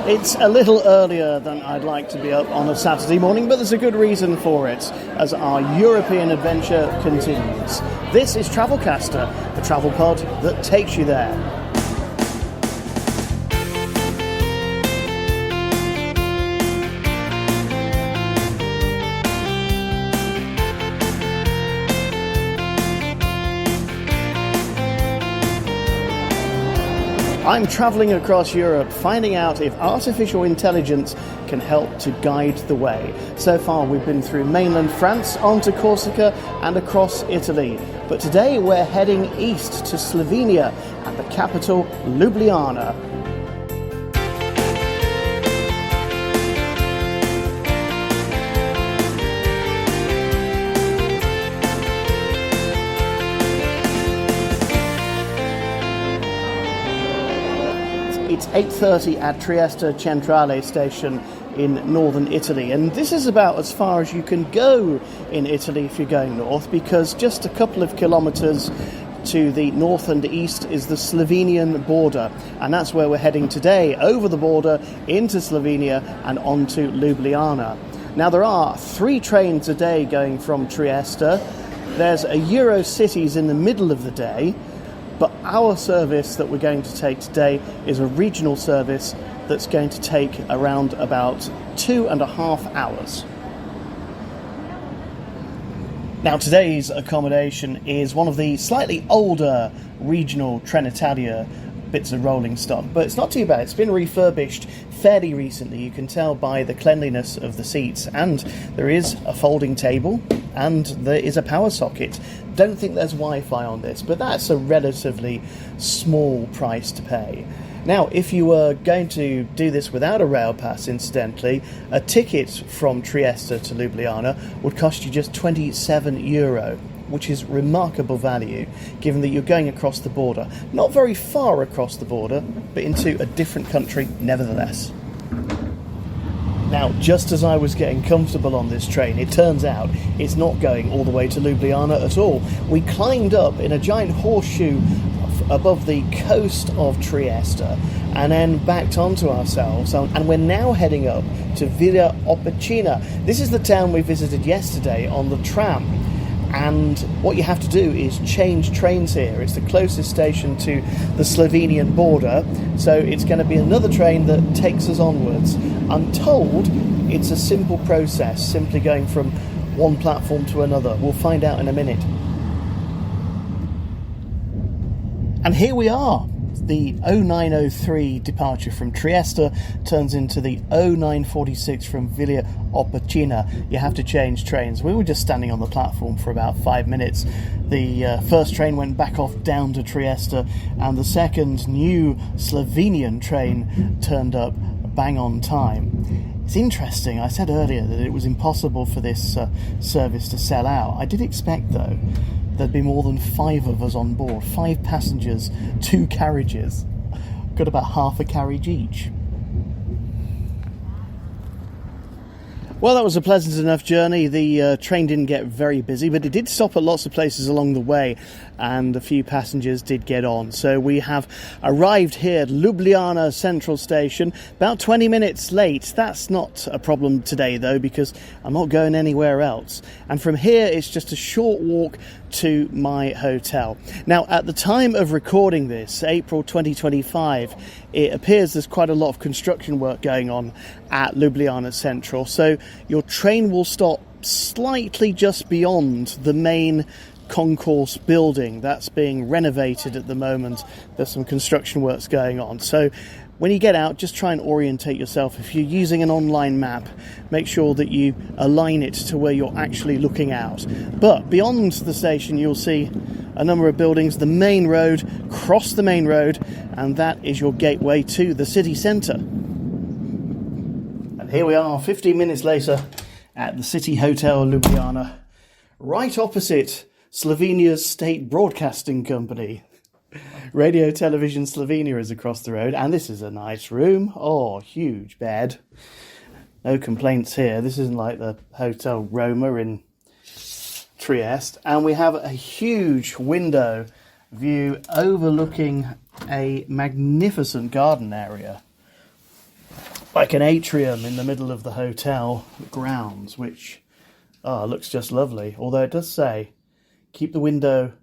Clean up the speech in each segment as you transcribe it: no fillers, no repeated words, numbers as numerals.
It's a little earlier than I'd like to be up on a Saturday morning, but there's a good reason for it as our European adventure continues. This is Travelcaster, the travel pod that takes you there. I'm travelling across Europe, finding out if artificial intelligence can help to guide the way. So far we've been through mainland France, onto Corsica and across Italy. But today we're heading east to Slovenia and the capital, Ljubljana. It's 8:30 at Trieste Centrale station in northern Italy, and this is about as far as you can go in Italy if you're going north, because just a couple of kilometres to the north and east is the Slovenian border, and that's where we're heading today, over the border into Slovenia and onto Ljubljana. Now there are 3 trains a day going from Trieste. There's a Eurocities in the middle of the day, but our service that we're going to take today is a regional service that's going to take around about 2.5 hours. Now today's accommodation is one of the slightly older regional Trenitalia bits of rolling stock, but it's not too bad. It's been refurbished fairly recently. You can tell by the cleanliness of the seats, and there is a folding table and there is a power socket. Don't think there's Wi-Fi on this, but that's a relatively small price to pay. Now, if you were going to do this without a rail pass, incidentally, a ticket from Trieste to Ljubljana would cost you just €27, which is remarkable value, given that you're going across the border. Not very far across the border, but into a different country nevertheless. Now, just as I was getting comfortable on this train, it turns out it's not going all the way to Ljubljana at all. We climbed up in a giant horseshoe above the coast of Trieste and then backed onto ourselves, and we're now heading up to Villa Opicina. This is the town we visited yesterday on the tram, and what you have to do is change trains here. It's the closest station to the Slovenian border, so it's going to be another train that takes us onwards. I'm told it's a simple process, simply going from one platform to another. We'll find out in a minute. And here we are. The 0903 departure from Trieste turns into the 0946 from Villa Opicina. You have to change trains. We were just standing on the platform for about 5 minutes. The first train went back off down to Trieste, and the second new Slovenian train turned up bang on time. It's interesting, I said earlier that it was impossible for this service to sell out. I did expect, though, there'd be more than 5 of us on board. 5 passengers, 2 carriages. Got about half a carriage each. Well, that was a pleasant enough journey. The train didn't get very busy, but it did stop at lots of places along the way, and a few passengers did get on. So we have arrived here at Ljubljana Central Station, about 20 minutes late. That's not a problem today, though, because I'm not going anywhere else. And from here, it's just a short walk to my hotel. Now, at the time of recording this, April 2025, it appears there's quite a lot of construction work going on at Ljubljana Central, so your train will stop slightly just beyond the main concourse building that's being renovated at the moment. There's some construction works going on, so when you get out, just try and orientate yourself. If you're using an online map, make sure that you align it to where you're actually looking out. But beyond the station, you'll see a number of buildings, the main road, cross the main road, and that is your gateway to the city centre. And here we are, 15 minutes later, at the City Hotel Ljubljana, right opposite Slovenia's state broadcasting company. Radio Television Slovenia is across the road, and this is a nice room. Oh, huge bed. No complaints here. This isn't like the Hotel Roma in Trieste. And we have a huge window view overlooking a magnificent garden area. like an atrium in the middle of the hotel grounds, which looks just lovely. Although it does say, keep the window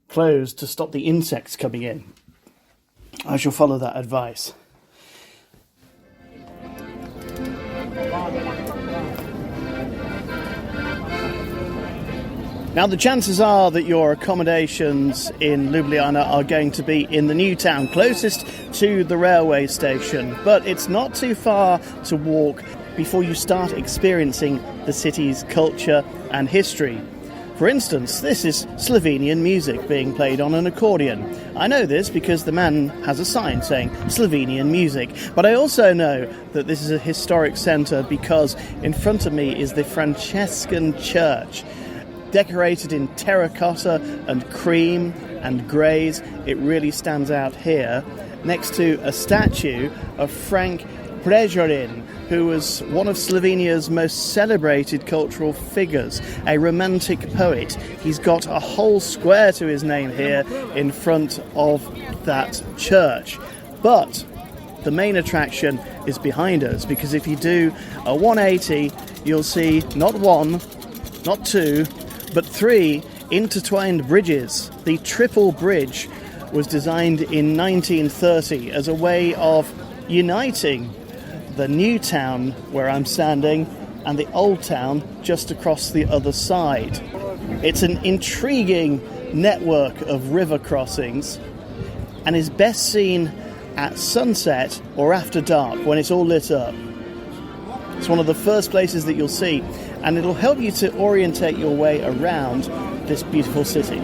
closed to stop the insects coming in. I shall follow that advice. Now, the chances are that your accommodations in Ljubljana are going to be in the new town, closest to the railway station, but it's not too far to walk before you start experiencing the city's culture and history. For instance, this is Slovenian music being played on an accordion. I know this because the man has a sign saying Slovenian music, but I also know that this is a historic centre because in front of me is the Franciscan church. Decorated in terracotta and cream and greys, it really stands out here, next to a statue of Frank Prešeren, who was one of Slovenia's most celebrated cultural figures, a romantic poet. He's got a whole square to his name here in front of that church. But the main attraction is behind us, because if you do a 180, you'll see not one, not two, but three intertwined bridges. The triple bridge was designed in 1930 as a way of uniting the new town where I'm standing and the old town just across the other side. It's an intriguing network of river crossings and is best seen at sunset or after dark when it's all lit up. It's one of the first places that you'll see, and it'll help you to orientate your way around this beautiful city.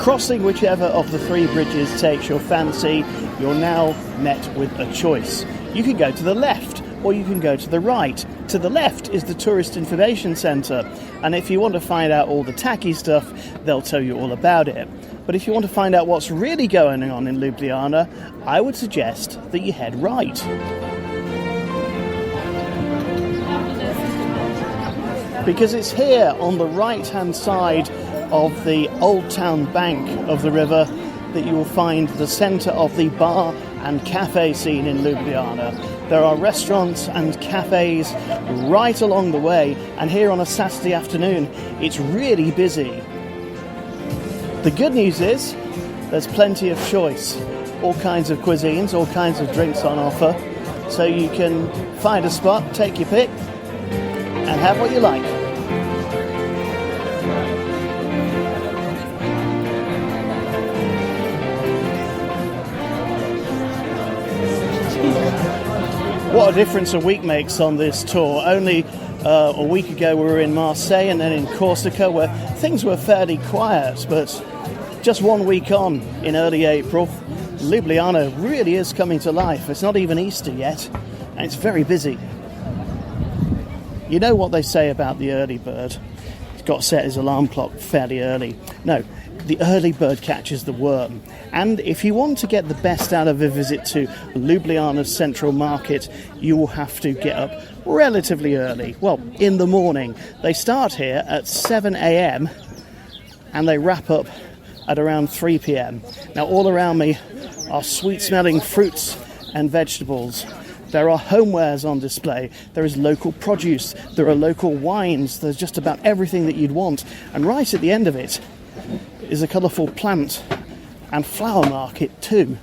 Crossing whichever of the three bridges takes your fancy, you're now met with a choice. You can go to the left, or you can go to the right. To the left is the Tourist Information Centre, and if you want to find out all the tacky stuff, they'll tell you all about it. But if you want to find out what's really going on in Ljubljana, I would suggest that you head right. Because it's here on the right-hand side of the Old Town bank of the river that you will find the centre of the bar and cafe scene in Ljubljana. There are restaurants and cafes right along the way, and here on a Saturday afternoon it's really busy. The good news is there's plenty of choice, all kinds of cuisines, all kinds of drinks on offer, so you can find a spot, take your pick and have what you like. What a difference a week makes on this tour. Only a week ago we were in Marseille and then in Corsica, where things were fairly quiet, but just 1 week on in early April, Ljubljana really is coming to life. It's not even Easter yet, and it's very busy. You know what they say about the early bird? He's got to set his alarm clock fairly early. No, the early bird catches the worm. And if you want to get the best out of a visit to Ljubljana's central market, you will have to get up relatively early. Well, in the morning. They start here at 7 a.m. and they wrap up at around 3 p.m. Now, all around me are sweet-smelling fruits and vegetables. There are homewares on display, there is local produce, there are local wines, there's just about everything that you'd want. And right at the end of it is a colourful plant and flower market too.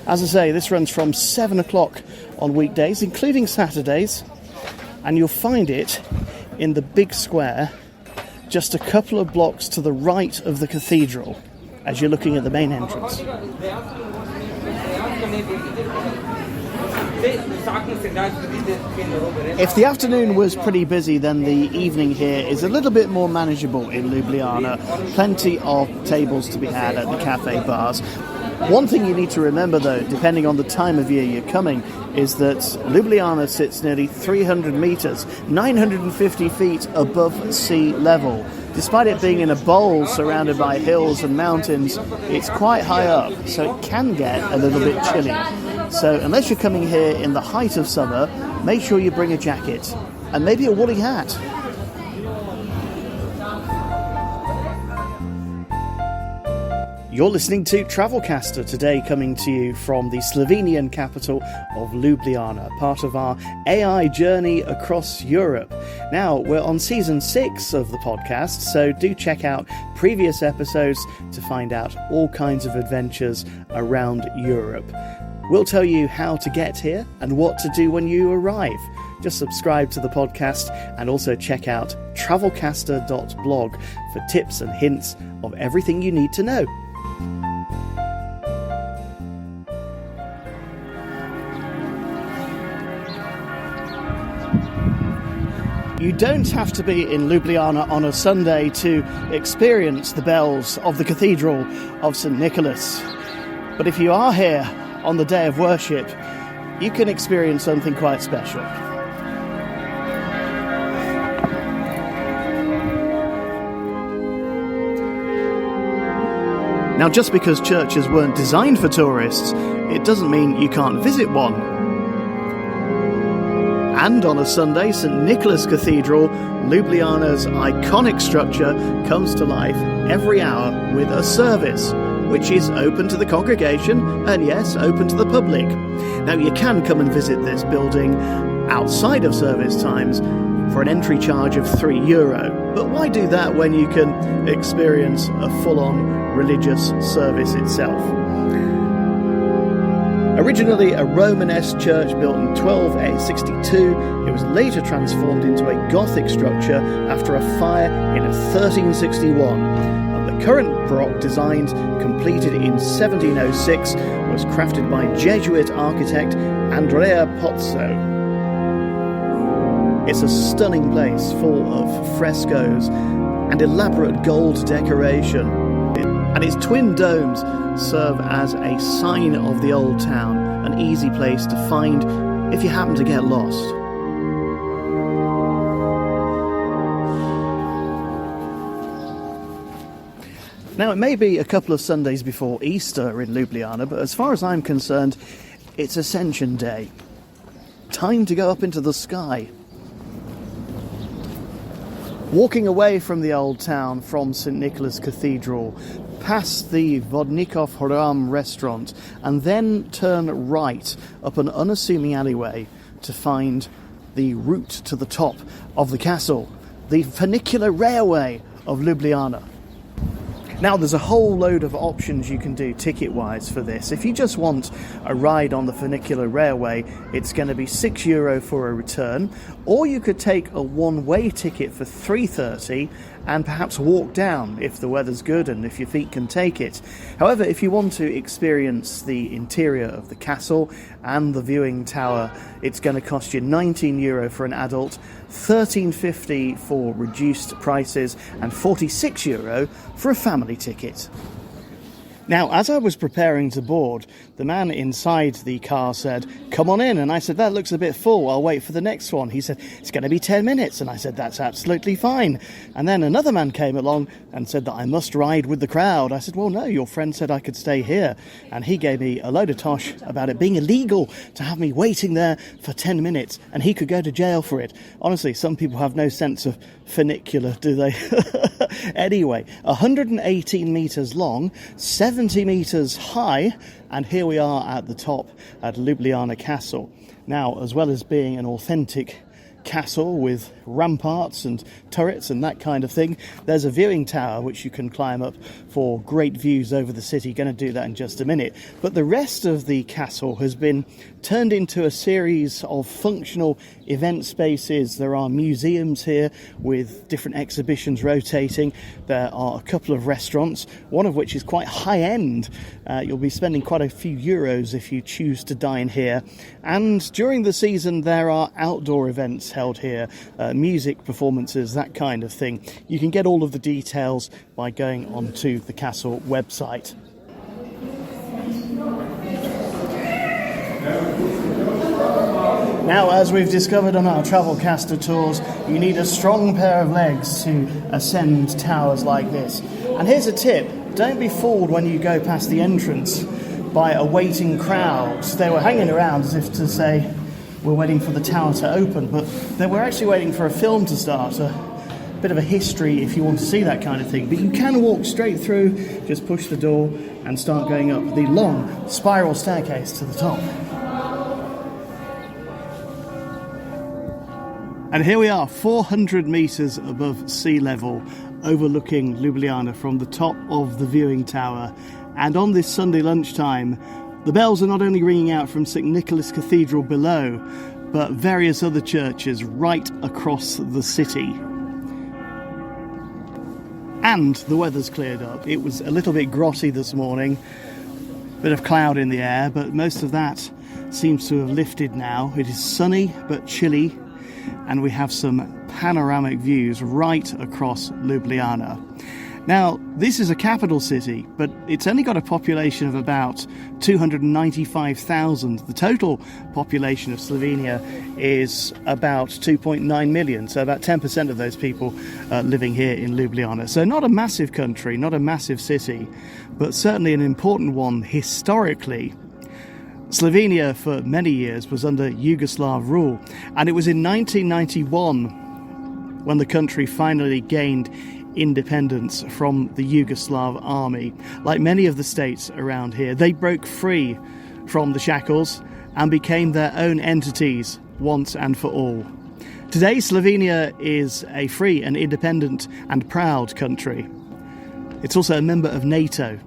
As I say, this runs from 7 o'clock on weekdays, including Saturdays, and you'll find it in the big square just a couple of blocks to the right of the cathedral as you're looking at the main entrance. If the afternoon was pretty busy, then the evening here is a little bit more manageable in Ljubljana. Plenty of tables to be had at the cafe bars. One thing you need to remember, though, depending on the time of year you're coming, is that Ljubljana sits nearly 300 metres, 950 feet above sea level. Despite it being in a bowl surrounded by hills and mountains, it's quite high up, so it can get a little bit chilly. So unless you're coming here in the height of summer, make sure you bring a jacket and maybe a woolly hat. You're listening to Travelcaster, today coming to you from the Slovenian capital of Ljubljana, part of our AI journey across Europe. Now, we're on season 6 of the podcast, so do check out previous episodes to find out all kinds of adventures around Europe. We'll tell you how to get here and what to do when you arrive. Just subscribe to the podcast and also check out travelcaster.blog for tips and hints of everything you need to know. You don't have to be in Ljubljana on a Sunday to experience the bells of the Cathedral of St. Nicholas. But if you are here on the day of worship, you can experience something quite special. Now, just because churches weren't designed for tourists, it doesn't mean you can't visit one. And on a Sunday, St. Nicholas Cathedral, Ljubljana's iconic structure, comes to life every hour with a service, which is open to the congregation and, yes, open to the public. Now, you can come and visit this building outside of service times for an entry charge of €3. But why do that when you can experience a full-on religious service itself? Originally a Romanesque church built in 1262, it was later transformed into a Gothic structure after a fire in 1361. And the current Baroque design, completed in 1706, was crafted by Jesuit architect Andrea Pozzo. It's a stunning place full of frescoes and elaborate gold decoration. And its twin domes serve as a sign of the old town, an easy place to find if you happen to get lost. Now, it may be a couple of Sundays before Easter in Ljubljana, but as far as I'm concerned, it's Ascension Day. Time to go up into the sky. Walking away from the old town from St. Nicholas Cathedral, past the Vodnikov Hram restaurant, and then turn right up an unassuming alleyway to find the route to the top of the castle, the funicular railway of Ljubljana. Now, there's a whole load of options you can do ticket-wise for this. If you just want a ride on the funicular railway, it's going to be €6 for a return, or you could take a one-way ticket for €3.30 and perhaps walk down if the weather's good and if your feet can take it. However, if you want to experience the interior of the castle and the viewing tower, it's going to cost you €19 for an adult, €13.50 for reduced prices, and €46 for a family ticket. Now, as I was preparing to board, the man inside the car said, "Come on in." And I said, "That looks a bit full. I'll wait for the next one." He said, "It's going to be 10 minutes. And I said, "That's absolutely fine." And then another man came along and said that I must ride with the crowd. I said, "Well, no, your friend said I could stay here." And he gave me a load of tosh about it being illegal to have me waiting there for 10 minutes and he could go to jail for it. Honestly, some people have no sense of funicular, do they? Anyway, 118 metres long, 70 metres high, and here we are at the top at Ljubljana Castle. Now, as well as being an authentic castle with ramparts and turrets and that kind of thing, there's a viewing tower which you can climb up for great views over the city. Going to do that in just a minute. But the rest of the castle has been turned into a series of functional event spaces. There are museums here with different exhibitions rotating. There are a couple of restaurants, one of which is quite high-end. You'll be spending quite a few euros if you choose to dine here. And during the season, there are outdoor events held here, music performances, that kind of thing. You can get all of the details by going onto the castle website. Now, as we've discovered on our Travelcaster tours, you need a strong pair of legs to ascend towers like this. And here's a tip: don't be fooled when you go past the entrance by a waiting crowd. They were hanging around as if to say, we're waiting for the tower to open, but they were actually waiting for a film to start, a bit of a history if you want to see that kind of thing. But you can walk straight through, just push the door and start going up the long spiral staircase to the top. And here we are, 400 metres above sea level, overlooking Ljubljana from the top of the viewing tower. And on this Sunday lunchtime, the bells are not only ringing out from St Nicholas Cathedral below, but various other churches right across the city. And the weather's cleared up. It was a little bit grotty this morning, bit of cloud in the air, but most of that seems to have lifted now. It is sunny but chilly, and we have some panoramic views right across Ljubljana. Now, this is a capital city, but it's only got a population of about 295,000. The total population of Slovenia is about 2.9 million, so about 10% of those people living here in Ljubljana. So not a massive country, not a massive city, but certainly an important one historically. Slovenia for many years was under Yugoslav rule, and it was in 1991 when the country finally gained independence from the Yugoslav army. Like many of the states around here, they broke free from the shackles and became their own entities once and for all. Today, Slovenia is a free and independent and proud country. It's also a member of NATO,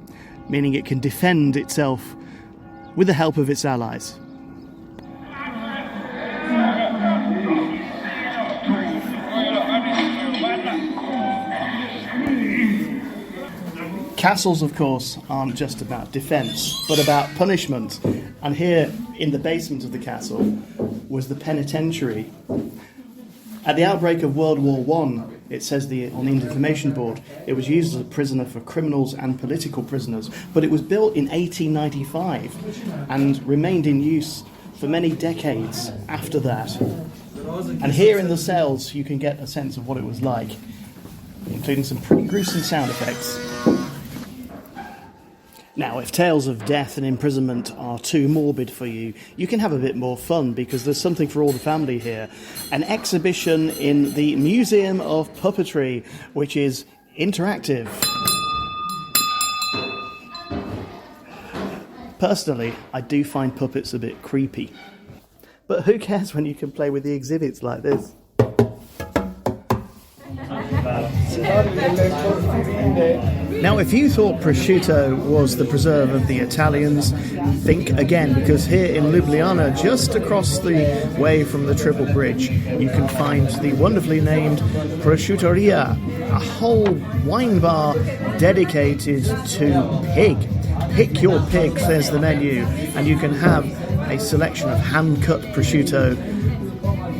meaning it can defend itself with the help of its allies. Castles, of course, aren't just about defence, but about punishment. And here, in the basement of the castle, was the penitentiary. At the outbreak of World War I, it says on the information board, it was used as a prisoner for criminals and political prisoners. But it was built in 1895 and remained in use for many decades after that. And here in the cells, you can get a sense of what it was like, including some pretty gruesome sound effects. Now, if tales of death and imprisonment are too morbid for you, you can have a bit more fun because there's something for all the family here. An exhibition in the Museum of Puppetry, which is interactive. Personally, I do find puppets a bit creepy. But who cares when you can play with the exhibits like this? Now, if you thought prosciutto was the preserve of the Italians, think again, because here in Ljubljana, just across the way from the Triple Bridge, you can find the wonderfully named Prosciutteria, a whole wine bar dedicated to pig. Pick your pig, says the menu, and you can have a selection of hand-cut prosciutto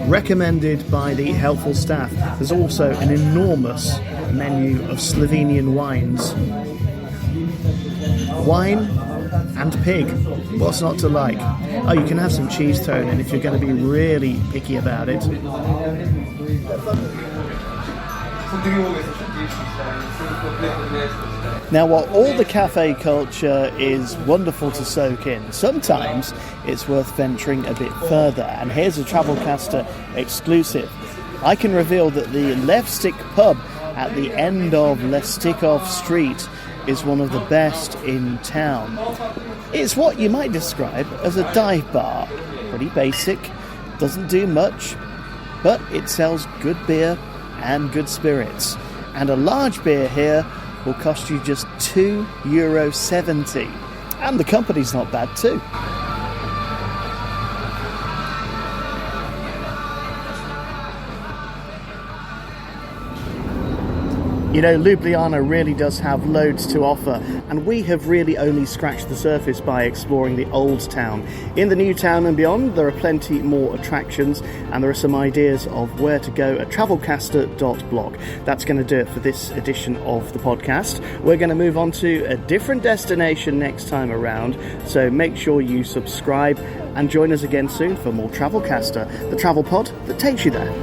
recommended by the helpful staff. There's also an enormous menu of Slovenian wines. Wine and pig. What's not to like? Oh, you can have some cheese thrown in if you're going to be really picky about it. Now, while all the cafe culture is wonderful to soak in, sometimes it's worth venturing a bit further. And here's a Travelcaster exclusive. I can reveal that the Levstik pub at the end of Lestikov Street is one of the best in town. It's what you might describe as a dive bar. Pretty basic, doesn't do much, but it sells good beer and good spirits. And a large beer here will cost you just €2.70. And the company's not bad too. You know, Ljubljana really does have loads to offer, and we have really only scratched the surface by exploring the old town. In the new town and beyond, there are plenty more attractions, and there are some ideas of where to go at travelcaster.blog. That's going to do it for this edition of the podcast. We're going to move on to a different destination next time around, so make sure you subscribe and join us again soon for more Travelcaster, the travel pod that takes you there.